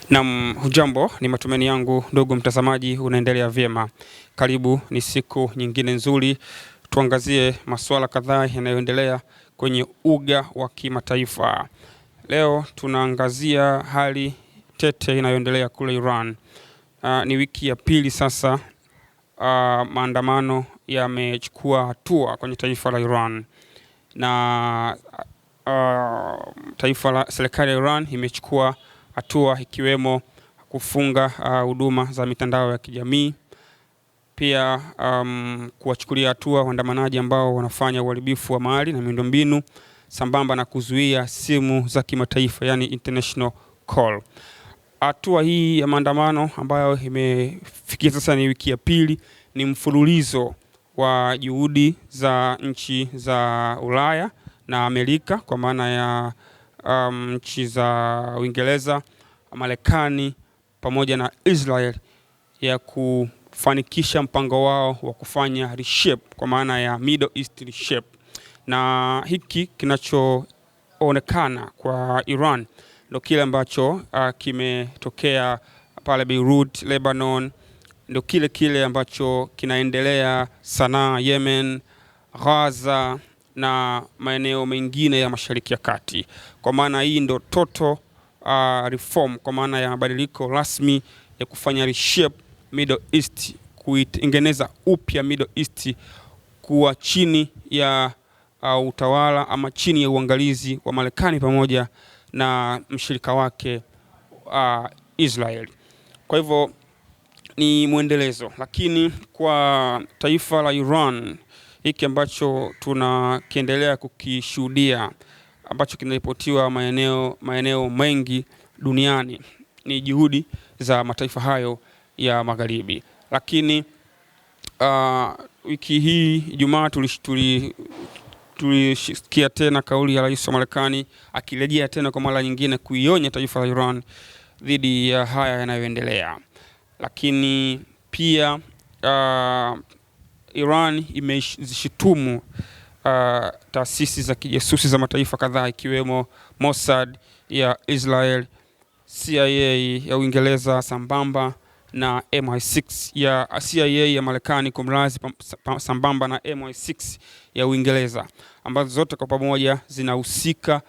Na hujambo, ni matumaini yangu ndugu mtazamaji unaendelea vyema. Karibu, ni siku nyingine nzuri tuangazie masuala kadhaa yanayoendelea kwenye uga wa kimataifa. Leo tunaangazia hali tete inayoendelea kule Iran. Ni wiki ya pili sasa maandamano yamechukua hatua kwenye taifa la Iran, na serikali ya Iran imechukua hatua ikiwemo kufunga huduma za mitandao ya kijamii, pia kuwachukulia hatua waandamanaji ambao wanafanya uharibifu wa mali na miundombinu, sambamba na kuzuia simu za kimataifa, yani international call. Hatua hii ya maandamano ambayo imefikia sasa ni wiki ya pili, ni mfululizo wa juhudi za nchi za Ulaya na Amerika, kwa maana ya nchi za Uingereza, Marekani pamoja na Israel, ya kufanikisha mpango wao wa kufanya reshape, kwa maana ya Middle East reshape. Na hiki kinachoonekana kwa Iran ndio kile ambacho kimetokea pale Beirut, Lebanon, ndio kile ambacho kinaendelea Sanaa, Yemen, Gaza na maeneo mengine ya Mashariki ya Kati. Kwa maana hii ndio total reform, kwa maana ya mabadiliko rasmi ya kufanya reshape Middle East, kuitengeneza upya Middle East kuwa chini ya utawala ama chini ya uangalizi wa Marekani pamoja na mshirika wake Israel. Kwa hivyo ni muendelezo, lakini kwa taifa la Iran, hiki ambacho tunakiendelea kukishuhudia, ambacho kinaripotiwa maeneo mengi duniani, ni juhudi za mataifa hayo ya magharibi. Lakini wiki hii Ijumaa tulisikia tena kauli ya rais wa Marekani akirejea tena kwa mara nyingine kuionya taifa la Iran dhidi ya haya yanayoendelea. Lakini pia Iran imezishitumu taasisi za kijasusi za mataifa kadhaa, ikiwemo Mossad ya Israel, CIA ya Uingereza, sambamba na MI6 ya CIA ya Marekani, kumrazi sambamba na MI6 ya Uingereza, ambazo zote kwa pamoja zinahusika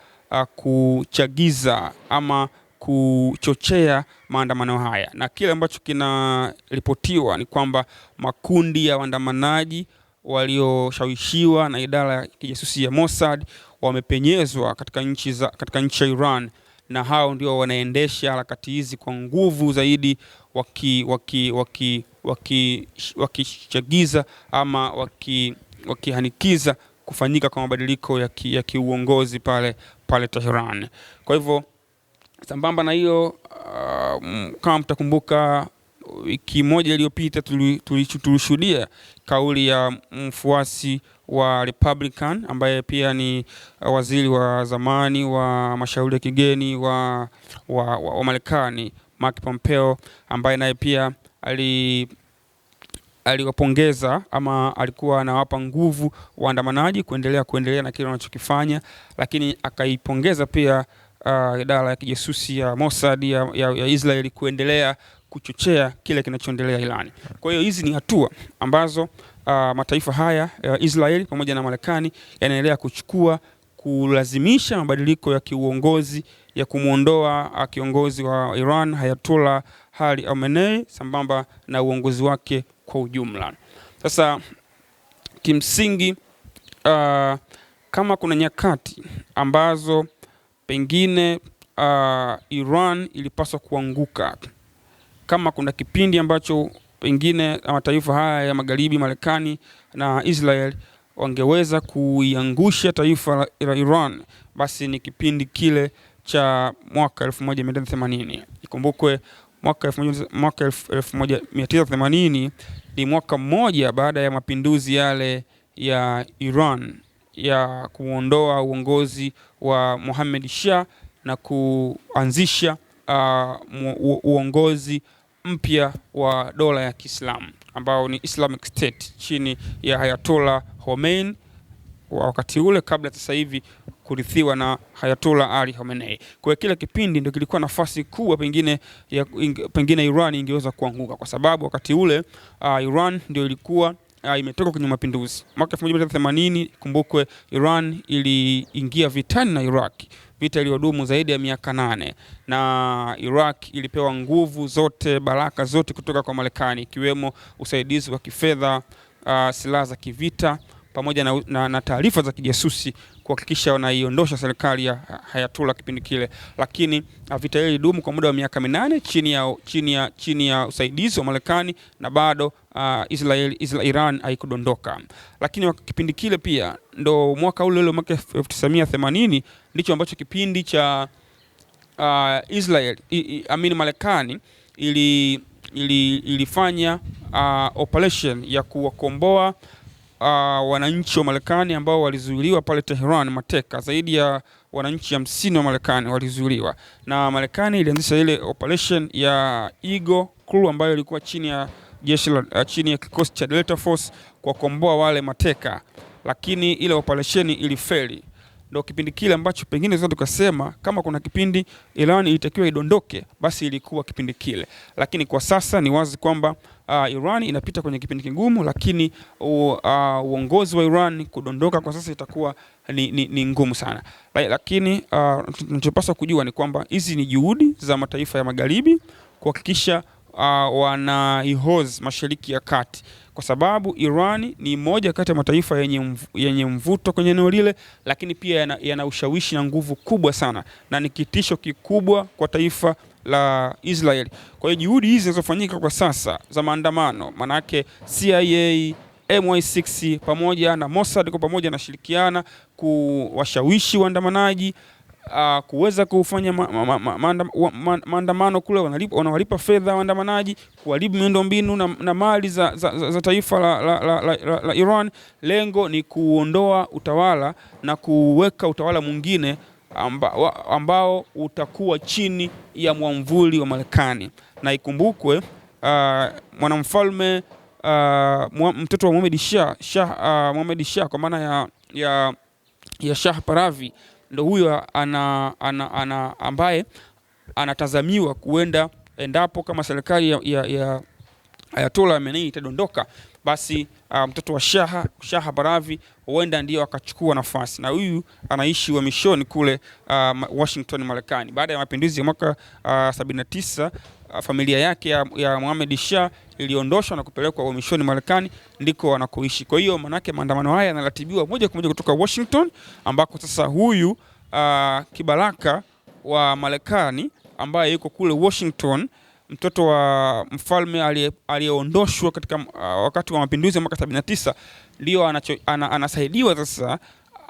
kuchagiza ama kuchochea maandamano haya. Na kile ambacho kinaripotiwa ni kwamba makundi ya waandamanaji walioshawishiwa na idara ya kijasusi ya Mossad wamepenyezwa katika nchi ya Iran, na hao ndio wanaendesha harakati hizi kwa nguvu zaidi, wakichagiza ama wakihanikiza kufanyika kwa mabadiliko ya kiuongozi pale Tehran. Kwa hivyo sambamba na hiyo, kama mtakumbuka, wiki moja iliyopita tulishuhudia kauli ya mfuasi wa Republican ambaye pia ni waziri wa zamani wa mashauri ya kigeni wa Marekani, Mike Pompeo, ambaye naye pia aliwapongeza ama alikuwa anawapa nguvu waandamanaji kuendelea na kile wanachokifanya, lakini akaipongeza pia idara ya kijasusi ya Mossad ya Israeli kuendelea kuchochea kile kinachoendelea Iran. Kwa hiyo hizi ni hatua ambazo mataifa haya ya Israeli pamoja na Marekani yanaendelea kuchukua kulazimisha mabadiliko ya kiuongozi ya kumuondoa kiongozi wa Iran Ayatollah Ali Khamenei sambamba na uongozi wake kwa ujumla. Sasa kimsingi, kama kuna nyakati ambazo pengine Iran ilipaswa kuanguka, kama kuna kipindi ambacho pengine mataifa haya ya magharibi, Marekani na Israel, wangeweza kuiangusha taifa la Iran, basi ni kipindi kile cha mwaka 1980. Ikumbukwe mwaka 1980 ni mwaka mmoja baada ya mapinduzi yale ya Iran ya kuondoa uongozi wa Mohammed Shah na kuanzisha uongozi mpya wa dola ya Kiislamu ambao ni Islamic State chini ya Ayatollah Khomeini wakati ule, kabla sasa hivi kurithiwa na Ayatollah Ali Khamenei. Kwa hiyo kile kipindi ndio kilikuwa nafasi kubwa pengine Iran ingeweza kuanguka, kwa sababu wakati ule Iran ndio ilikuwa imetoka kwenye mapinduzi. Mwaka 1980 kumbukwe, Iran iliingia vitani na Iraq. Vita iliyodumu zaidi ya miaka 8, na Iraq ilipewa nguvu zote, baraka zote kutoka kwa Marekani, ikiwemo usaidizi wa kifedha, silaha za kivita pamoja na taarifa za kijasusi kuhakikisha wanaiondosha serikali ya Ayatollah kipindi kile. Lakini vita ile ilidumu kwa muda wa miaka 8 chini ya usaidizi wa Marekani, na bado Iran haikudondoka. Lakini kipindi kile pia ndo mwaka ule mwaka 1980 ndicho ambacho kipindi cha Marekani ilifanya operation ya kuwakomboa wananchi wa Marekani ambao walizuiliwa pale Tehran mateka. Zaidi ya wananchi 50 wa Marekani walizuiliwa, na Marekani ilianzisha ile operation ya Eagle Crew ambayo ilikuwa chini ya chini ya kikosi cha Delta Force kuwakomboa wale mateka, lakini ile operation ilifeli. Ndio kipindi kile ambacho pengine zote tukasema kama kuna kipindi Iran ilitakiwa idondoke, basi ilikuwa kipindi kile. Lakini kwa sasa ni wazi kwamba Iran inapita kwenye kipindi kigumu, lakini uongozi wa Iran kudondoka kwa sasa itakuwa ni ngumu sana. Lakini tunachopaswa kujua ni kwamba hizi ni juhudi za mataifa ya magharibi kuhakikisha wanaihozi Mashariki ya Kati, kwa sababu Iran ni moja kati ya mataifa yenye mvuto kwenye eneo lile, lakini pia yana ushawishi na nguvu kubwa sana, na ni kitisho kikubwa kwa taifa la Israeli. Kwa hiyo juhudi hizi zinazofanyika kwa sasa za maandamano, manake CIA, MI6 pamoja na Mossad kwa pamoja nashirikiana kuwashawishi waandamanaji kuweza kufanya maandamano kule, wanawalipa fedha waandamanaji, kuharibu miundombinu na mali za taifa la Iran. Lengo ni kuondoa utawala na kuweka utawala mwingine ambao utakuwa chini ya mwamvuli wa Marekani. Na ikumbukwe mwanamfalme mtoto wa Mohammed Shah kwa maana ya Shah Pahlavi ndo huyo ambaye anatazamiwa kuenda, endapo kama serikali ya Ayatollah Khamenei itadondoka, basi mtoto wa Shah Pahlavi huenda ndio akachukua nafasi, na huyu anaishi uhamishoni kule Washington, Marekani. Baada ya mapinduzi ya mwaka 79 familia yake ya Mohammed Shah iliondoshwa na kupelekwa uhamishoni Marekani, ndiko wanakoishi. Kwa hiyo manake maandamano haya yanaratibiwa moja kwa moja kutoka Washington, ambako sasa huyu kibaraka wa Marekani ambaye yuko kule Washington, mtoto wa mfalme aliyeondoshwa katika wakati wa mapinduzi ya mwaka 79, ndio anasaidiwa sasa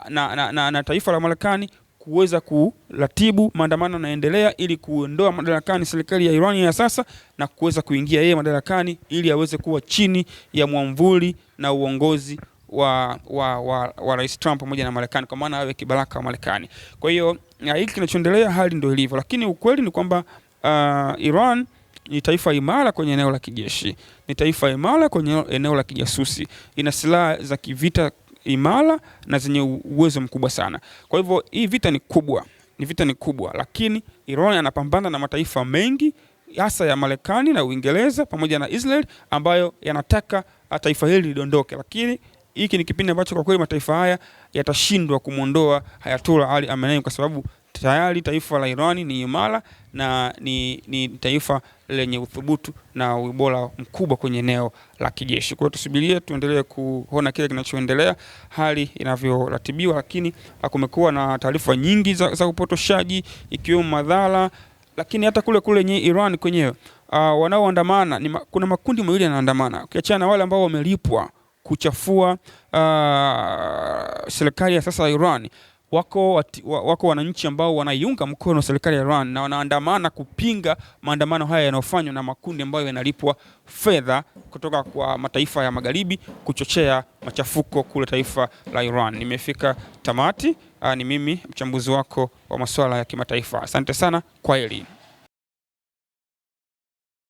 na taifa la Marekani kuweza kuratibu maandamano yanaendelea ili kuondoa madarakani serikali ya Iran ya sasa na kuweza kuingia yeye madarakani ili aweze kuwa chini ya mwamvuli na uongozi wa Rais Trump pamoja na Marekani, kwa maana awe kibaraka wa Marekani. Kwa hiyo hiki kinachoendelea, hali ndio ilivyo, lakini ukweli ni kwamba Iran ni taifa imara kwenye eneo la kijeshi, ni taifa imara kwenye eneo la kijasusi, ina silaha za kivita imara na zenye uwezo mkubwa sana. Kwa hivyo hii vita ni kubwa, lakini Iran anapambana na mataifa mengi, hasa ya Marekani na Uingereza pamoja na Israel, ambayo yanataka taifa hili lidondoke. Lakini hiki ni kipindi ambacho kwa kweli mataifa haya yatashindwa kumuondoa Ayatollah Ali Khamenei, kwa sababu tayari taifa la Iran ni imara na ni taifa lenye uthubutu na ubora mkubwa kwenye eneo la kijeshi. Kwa hiyo tusubirie, tuendelee kuona kile kinachoendelea, hali inavyoratibiwa, lakini kumekuwa na taarifa nyingi za upotoshaji ikiwemo madhara, lakini hata kule Iran kwenyewe wanaoandamana, kuna makundi mawili yanaandamana, ukiachana na wale ambao wamelipwa kuchafua serikali ya sasa ya Iran. Wako wananchi ambao wanaiunga mkono serikali ya Iran na wanaandamana kupinga maandamano haya yanayofanywa na makundi ambayo yanalipwa fedha kutoka kwa mataifa ya magharibi kuchochea machafuko kule taifa la Iran. Nimefika tamati. Ni mimi mchambuzi wako wa masuala ya kimataifa. Asante sana, kwaheri.